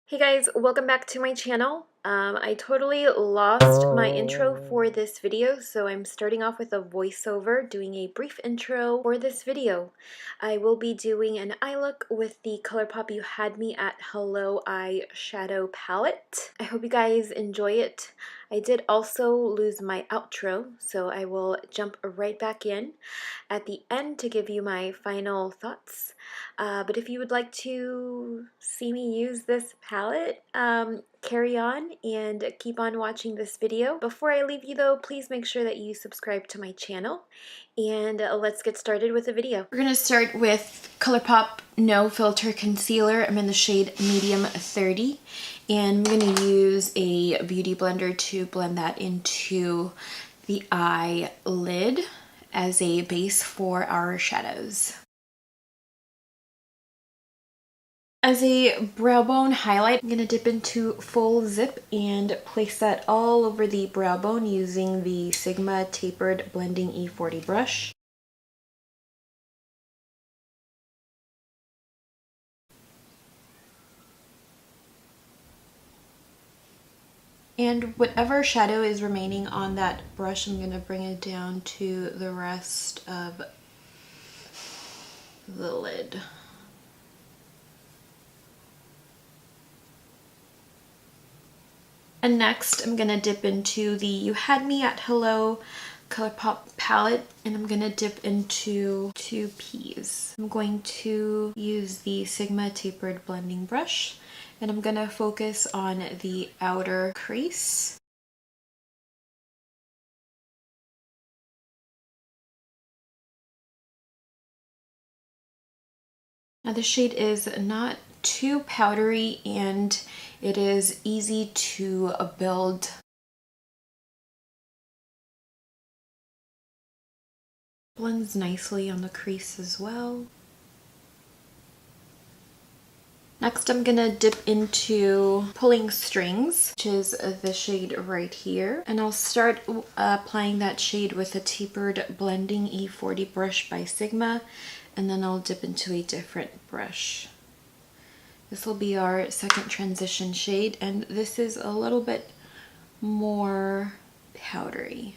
Hey guys, welcome back to my channel. I totally lost my intro for this video, so I'm starting off with a voiceover, doing a brief intro for this video. I will be doing an eye look with the ColourPop You Had Me at Hello eyeshadow palette. I hope you guys enjoy it. I did also lose my outro, so I will jump right back in at the end to give you my final thoughts. But if you would like to see me use this palette, carry on and keep on watching this video. Before I leave you though, please make sure that you subscribe to my channel, and let's get started with the video. We're going to start with ColourPop No Filter Concealer. I'm in the shade Medium 30, and I'm going to use a beauty blender to blend that into the eyelid as a base for our shadows. As a brow bone highlight, I'm going to dip into Full Zip and place that all over the brow bone using the Sigma Tapered Blending E40 brush. And whatever shadow is remaining on that brush, I'm going to bring it down to the rest of the lid. And next, I'm going to dip into the You Had Me at Hello ColourPop palette, and I'm going to dip into two P's. I'm going to use the Sigma Tapered Blending brush, and I'm going to focus on the outer crease. Now the shade is not too powdery, and it is easy to build. Blends nicely on the crease as well. Next, I'm gonna dip into Pulling Strings, which is the shade right here. And I'll start applying that shade with a Tapered Blending E40 brush by Sigma, and then I'll dip into a different brush. This will be our second transition shade, and this is a little bit more powdery.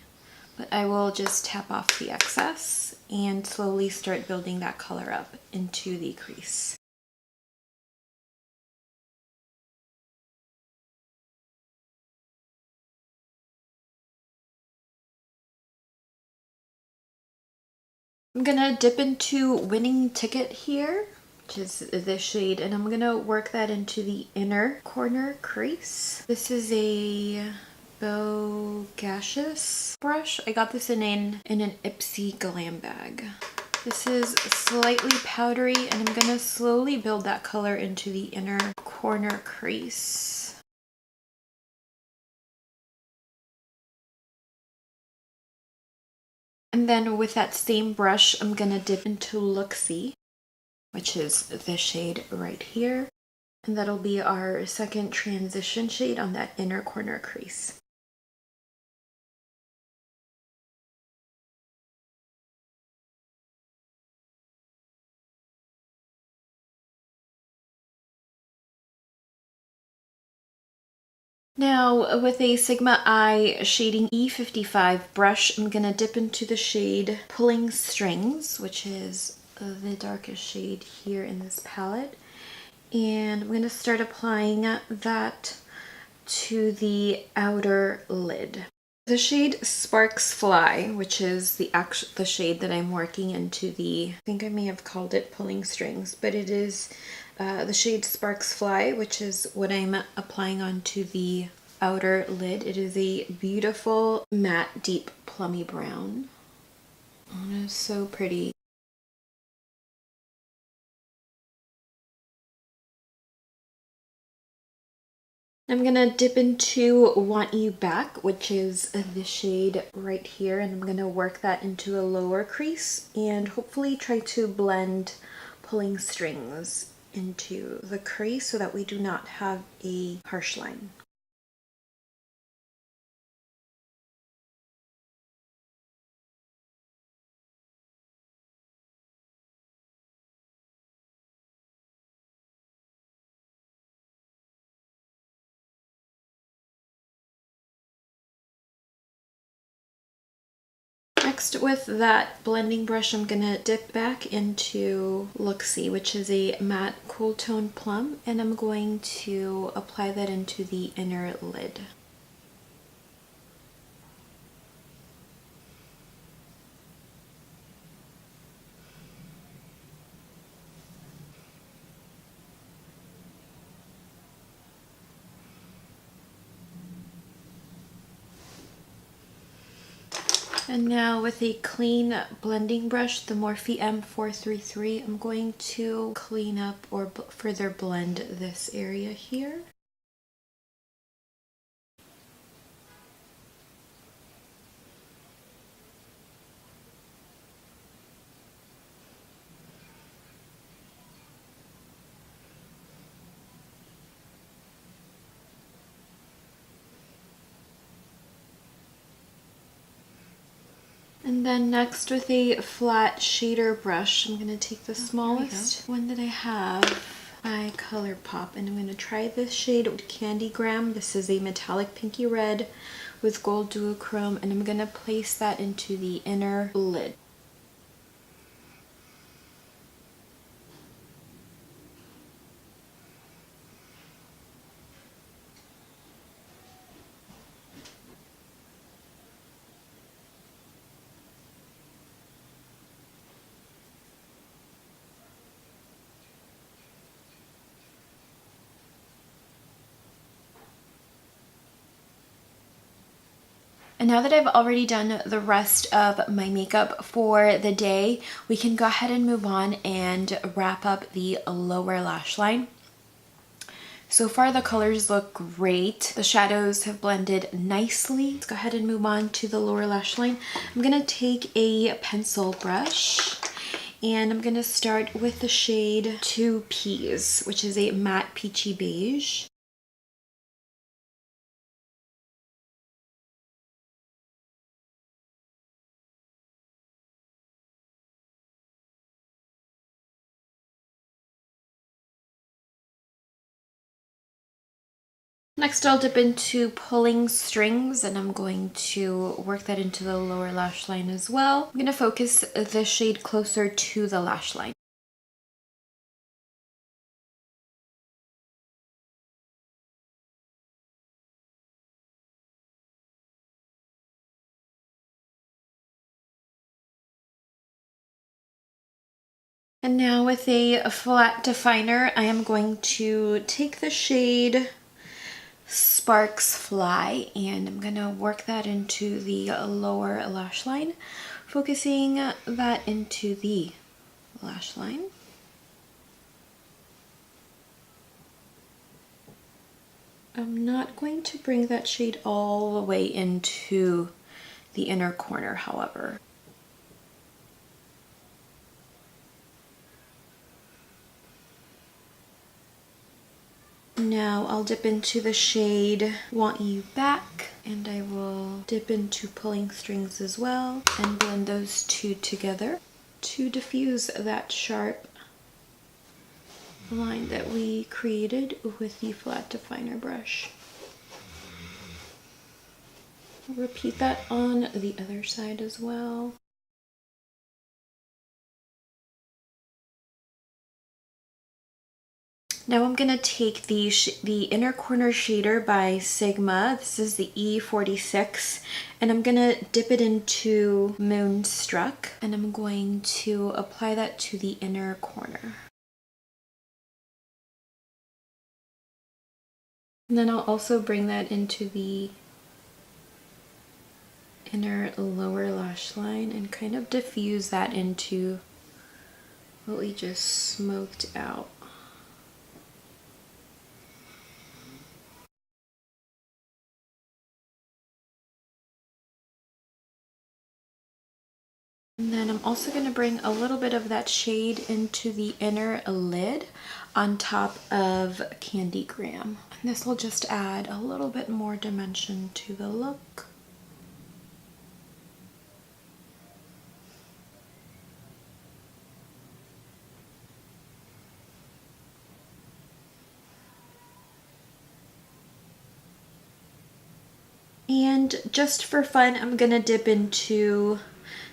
But I will just tap off the excess and slowly start building that color up into the crease. I'm gonna dip into Winning Ticket here, which is this shade, and I'm gonna work that into the inner corner crease. This is a Bogacious brush. I got this in an Ipsy glam bag. This is slightly powdery, and I'm gonna slowly build that color into the inner corner crease. And then with that same brush, I'm gonna dip into Looksy, which is the shade right here. And that'll be our second transition shade on that inner corner crease. Now with a Sigma Eye Shading E55 brush, I'm gonna dip into the shade Pulling Strings, which is the darkest shade here in this palette. And I'm gonna start applying that to the outer lid. The shade Sparks Fly, which is the shade that I'm working into I think I may have called it Pulling Strings, but it is the shade Sparks Fly, which is what I'm applying onto the outer lid. It is a beautiful matte deep plummy brown. Oh, it's so pretty. I'm gonna dip into Want You Back, which is the shade right here, and I'm gonna work that into a lower crease and hopefully try to blend Pulling Strings into the crease so that we do not have a harsh line. Next, with that blending brush, I'm gonna dip back into Looksy, which is a matte cool tone plum, and I'm going to apply that into the inner lid. And now with a clean blending brush, the Morphe M433, I'm going to clean up or further blend this area here. And then next, with a flat shader brush, I'm going to take the smallest one that I have by ColourPop, and I'm going to try this shade Candygram. This is a metallic pinky red with gold duochrome, and I'm going to place that into the inner lid. And now that I've already done the rest of my makeup for the day, we can go ahead and move on and wrap up the lower lash line. So far the colors look great. The shadows have blended nicely. Let's go ahead and move on to the lower lash line. I'm gonna take a pencil brush and I'm gonna start with the shade 2 Peas, which is a matte peachy beige. Next, I'll dip into Pulling Strings, and I'm going to work that into the lower lash line as well. I'm going to focus the shade closer to the lash line. And now with a flat definer, I am going to take the shade Sparks Fly, and I'm gonna work that into the lower lash line, focusing that into the lash line. I'm not going to bring that shade all the way into the inner corner, however. Now I'll dip into the shade Want You Back, and I will dip into Pulling Strings as well and blend those two together to diffuse that sharp line that we created with the flat definer brush. I'll repeat that on the other side as well. Now I'm gonna take the inner corner shader by Sigma. This is the E46, and I'm gonna dip it into Moonstruck, and I'm going to apply that to the inner corner. And then I'll also bring that into the inner lower lash line and kind of diffuse that into what we just smoked out. And then I'm also going to bring a little bit of that shade into the inner lid on top of Candygram. And this will just add a little bit more dimension to the look. And just for fun, I'm going to dip into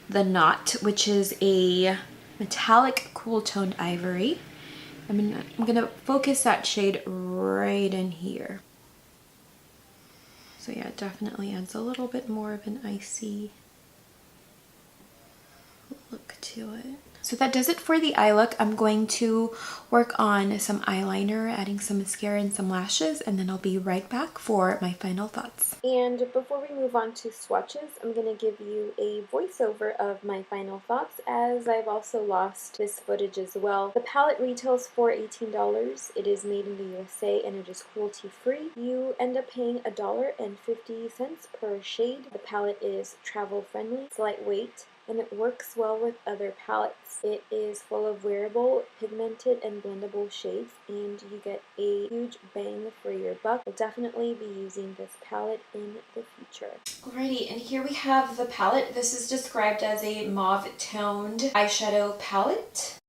the Knot, which is a metallic cool toned ivory. I'm gonna focus that shade right in here. So yeah, it definitely adds a little bit more of an icy look to it. So that does it for the eye look. I'm going to work on some eyeliner, adding some mascara and some lashes, and then I'll be right back for my final thoughts. And before we move on to swatches, I'm going to give you a voiceover of my final thoughts, as I've also lost this footage as well. The palette retails for $18. It is made in the USA and it is cruelty free. You end up paying $1.50 per shade. The palette is travel friendly, it's lightweight, and it works well with other palettes. It is full of wearable, pigmented, and blendable shades, and you get a huge bang for your buck. I'll definitely be using this palette in the future. Alrighty, and here we have the palette. This is described as a mauve-toned eyeshadow palette.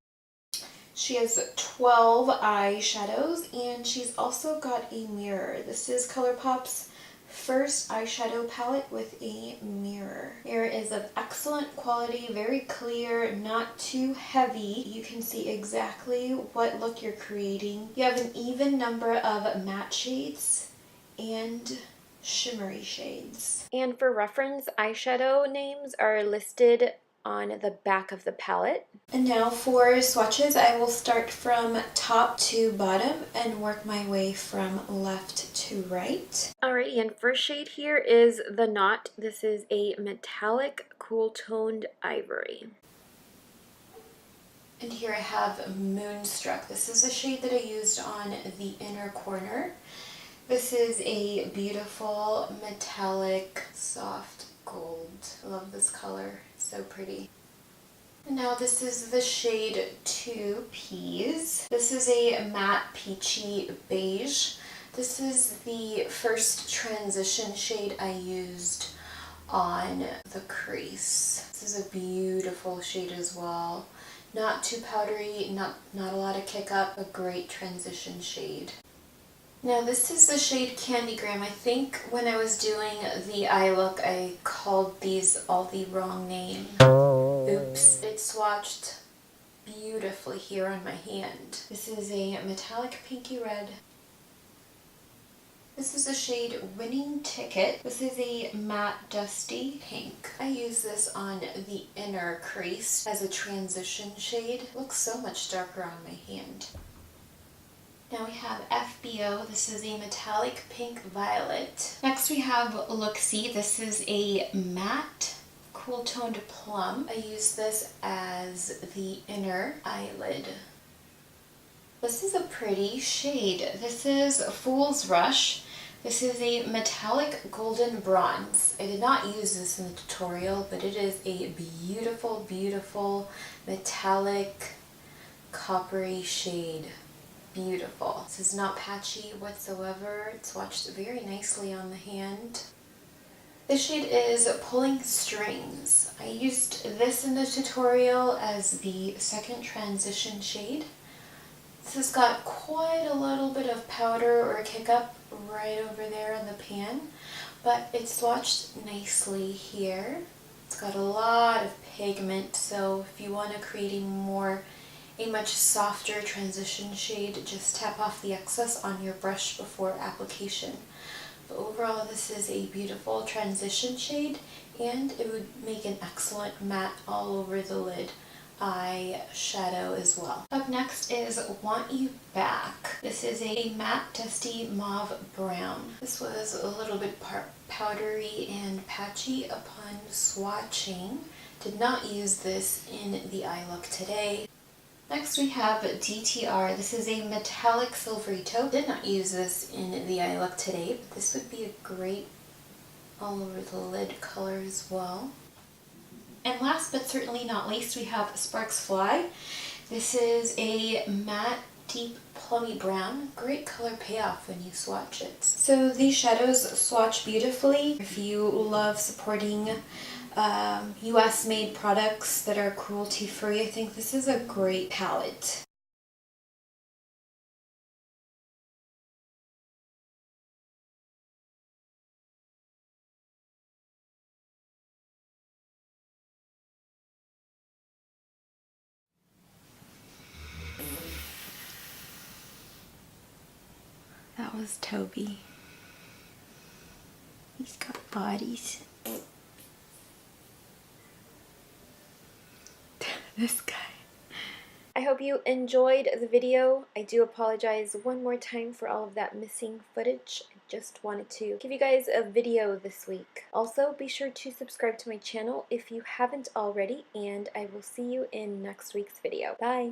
She has 12 eyeshadows, and she's also got a mirror. This is ColourPop's first eyeshadow palette with a mirror. Mirror is of excellent quality, very clear, not too heavy. You can see exactly what look you're creating. You have an even number of matte shades and shimmery shades. And for reference, eyeshadow names are listed on the back of the palette. And now for swatches, I will start from top to bottom and work my way from left to right. Alrighty, and first shade here is the Knot. This is a metallic cool toned ivory. And here I have Moonstruck. This is a shade that I used on the inner corner. This is a beautiful metallic soft gold. I love this color, it's so pretty. And now this is the shade 2 Peas. This is a matte peachy beige. This is the first transition shade I used on the crease. This is a beautiful shade as well. Not too powdery, not a lot of kick up, a great transition shade. Now this is the shade Candygram. I think when I was doing the eye look, I called these all the wrong name. Oops. It swatched beautifully here on my hand. This is a metallic pinky red. This is the shade Winning Ticket. This is a matte dusty pink. I use this on the inner crease as a transition shade. It looks so much darker on my hand. Now we have FBO. This is a metallic pink violet. Next we have Looksy. This is a matte cool toned plum. I use this as the inner eyelid. This is a pretty shade. This is Fool's Rush. This is a metallic golden bronze. I did not use this in the tutorial, but it is a beautiful, beautiful metallic coppery shade. Beautiful. This is not patchy whatsoever. It's swatched very nicely on the hand. This shade is Pulling Strings. I used this in the tutorial as the second transition shade. This has got quite a little bit of powder or kick up right over there on the pan, but it's swatched nicely here. It's got a lot of pigment, so if you want to create a much softer transition shade, just tap off the excess on your brush before application. But overall, this is a beautiful transition shade, and it would make an excellent matte all over the lid eyeshadow as well. Up next is Want You Back. This is a matte dusty mauve brown. This was a little bit powdery and patchy upon swatching. Did not use this in the eye look today. Next we have DTR. This is a metallic silvery taupe. Did not use this in the eye look today, but this would be a great all over the lid color as well. And last but certainly not least, we have Sparks Fly. This is a matte deep plummy brown. Great color payoff when you swatch it. So these shadows swatch beautifully. If you love supporting US made products that are cruelty free, I think this is a great palette. was Toby. He's got bodies. This guy. I hope you enjoyed the video. I do apologize one more time for all of that missing footage. I just wanted to give you guys a video this week. Also, be sure to subscribe to my channel if you haven't already, and I will see you in next week's video. Bye!